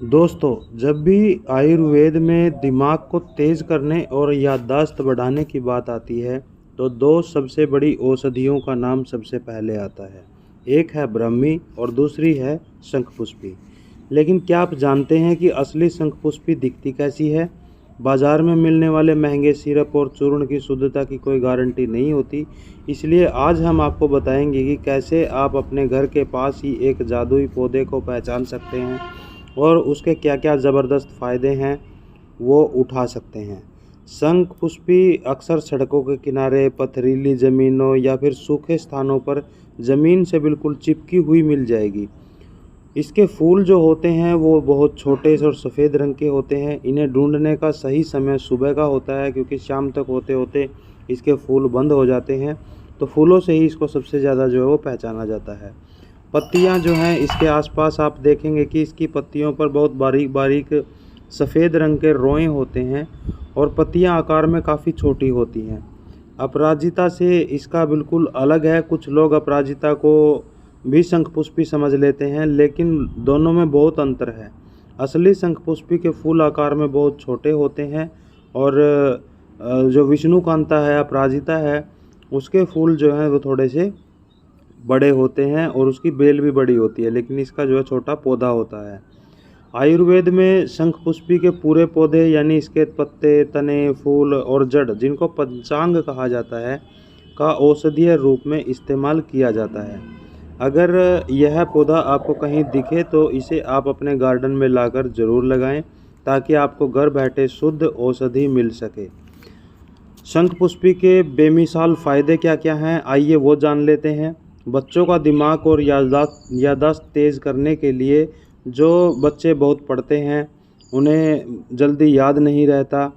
दोस्तों, जब भी आयुर्वेद में दिमाग को तेज़ करने और याददाश्त बढ़ाने की बात आती है, तो दो सबसे बड़ी औषधियों का नाम सबसे पहले आता है। एक है ब्रह्मी और दूसरी है शंखपुष्पी। लेकिन क्या आप जानते हैं कि असली शंखपुष्पी दिखती कैसी है? बाज़ार में मिलने वाले महंगे सिरप और चूर्ण की शुद्धता की कोई गारंटी नहीं होती। इसलिए आज हम आपको बताएंगे कि कैसे आप अपने घर के पास ही एक जादुई पौधे को पहचान सकते हैं और उसके क्या-क्या ज़बरदस्त फ़ायदे हैं, वो उठा सकते हैं। शंखपुष्पी अक्सर सड़कों के किनारे, पथरीली ज़मीनों या फिर सूखे स्थानों पर ज़मीन से बिल्कुल चिपकी हुई मिल जाएगी। इसके फूल जो होते हैं वो बहुत छोटे और सफ़ेद रंग के होते हैं। इन्हें ढूंढने का सही समय सुबह का होता है, क्योंकि शाम तक होते-होते इसके फूल बंद हो जाते हैं। तो फूलों से ही इसको सबसे ज़्यादा जो है वो पहचाना जाता है। पत्तियां जो हैं इसके आसपास आप देखेंगे कि इसकी पत्तियों पर बहुत बारीक-बारीक सफ़ेद रंग के रोए होते हैं और पत्तियां आकार में काफ़ी छोटी होती हैं। अपराजिता से इसका बिल्कुल अलग है। कुछ लोग अपराजिता को भी शंखपुष्पी समझ लेते हैं, लेकिन दोनों में बहुत अंतर है। असली शंखपुष्पी के फूल आकार में बहुत छोटे होते हैं और जो विष्णुकांता है, अपराजिता है, उसके फूल जो हैं वो थोड़े से बड़े होते हैं और उसकी बेल भी बड़ी होती है, लेकिन इसका जो है छोटा पौधा होता है। आयुर्वेद में शंखपुष्पी के पूरे पौधे यानी इसके पत्ते, तने, फूल और जड़, जिनको पंचांग कहा जाता है, का औषधीय रूप में इस्तेमाल किया जाता है। अगर यह पौधा आपको कहीं दिखे तो इसे आप अपने गार्डन में लाकर ज़रूर लगाएं, ताकि आपको घर बैठे शुद्ध औषधि मिल सके। शंखपुष्पी के बेमिसाल फ़ायदे क्या-क्या हैं, आइए वो जान लेते हैं। बच्चों का दिमाग और याददाश्त तेज़ करने के लिए, जो बच्चे बहुत पढ़ते हैं, उन्हें जल्दी याद नहीं रहता,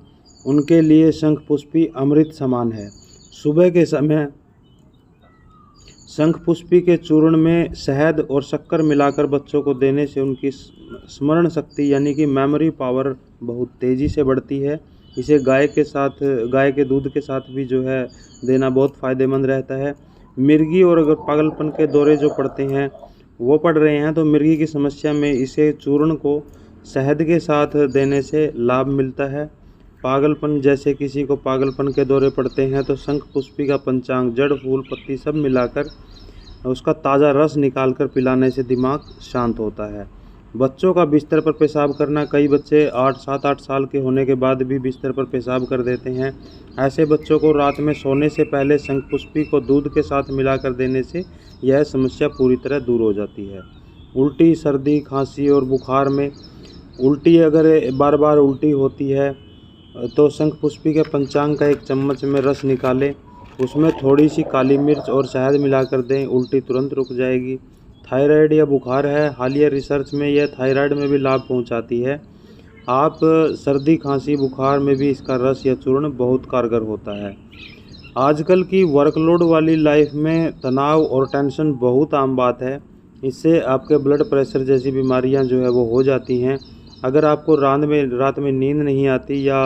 उनके लिए शंखपुष्पी अमृत समान है। सुबह के समय शंखपुष्पी के चूर्ण में शहद और शक्कर मिलाकर बच्चों को देने से उनकी स्मरण शक्ति यानी कि मेमोरी पावर बहुत तेज़ी से बढ़ती है। इसे गाय के दूध के साथ भी जो है देना बहुत फ़ायदेमंद रहता है। मिर्गी और अगर पागलपन के दौरे जो पड़ रहे हैं, तो मिर्गी की समस्या में इसे चूर्ण को शहद के साथ देने से लाभ मिलता है। पागलपन, जैसे किसी को पागलपन के दौरे पड़ते हैं, तो शंखपुष्पी का पंचांग, जड़, फूल, पत्ती सब मिलाकर उसका ताज़ा रस निकालकर पिलाने से दिमाग शांत होता है। बच्चों का बिस्तर पर पेशाब करना, कई बच्चे 7-8 साल के होने के बाद भी बिस्तर पर पेशाब कर देते हैं। ऐसे बच्चों को रात में सोने से पहले शंखपुष्पी को दूध के साथ मिलाकर देने से यह समस्या पूरी तरह दूर हो जाती है। उल्टी, सर्दी, खांसी और बुखार में उल्टी, अगर बार-बार उल्टी होती है, तो शंखपुष्पी के पंचांग का 1 चम्मच में रस निकालें, उसमें थोड़ी सी काली मिर्च और शहद मिलाकर दें, उल्टी तुरंत रुक जाएगी। थायराइड या बुखार है, हालिया रिसर्च में यह थायराइड में भी लाभ पहुंचाती है। आप सर्दी, खांसी, बुखार में भी इसका रस या चूर्ण बहुत कारगर होता है। आजकल की वर्कलोड वाली लाइफ में तनाव और टेंशन बहुत आम बात है। इससे आपके ब्लड प्रेशर जैसी बीमारियां जो है वो हो जाती हैं। अगर आपको रात में नींद नहीं आती या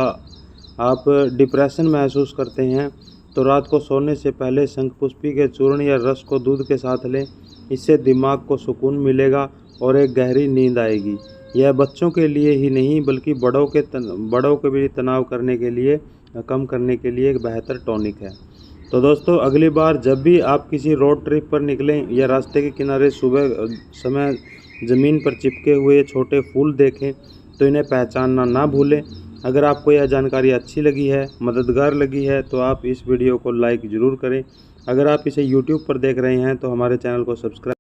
आप डिप्रेशन महसूस करते हैं, तो रात को सोने से पहले शंखपुष्पी के चूर्ण या रस को दूध के साथ लें। इससे दिमाग को सुकून मिलेगा और एक गहरी नींद आएगी। यह बच्चों के लिए ही नहीं, बल्कि बड़ों के भी तनाव कम करने के लिए एक बेहतर टॉनिक है। तो दोस्तों, अगली बार जब भी आप किसी रोड ट्रिप पर निकलें या रास्ते के किनारे सुबह समय ज़मीन पर चिपके हुए छोटे फूल देखें, तो इन्हें पहचानना ना भूलें। अगर आपको यह जानकारी अच्छी लगी है, मददगार लगी है, तो आप इस वीडियो को लाइक ज़रूर करें। अगर आप इसे यूट्यूब पर देख रहे हैं, तो हमारे चैनल को सब्सक्राइब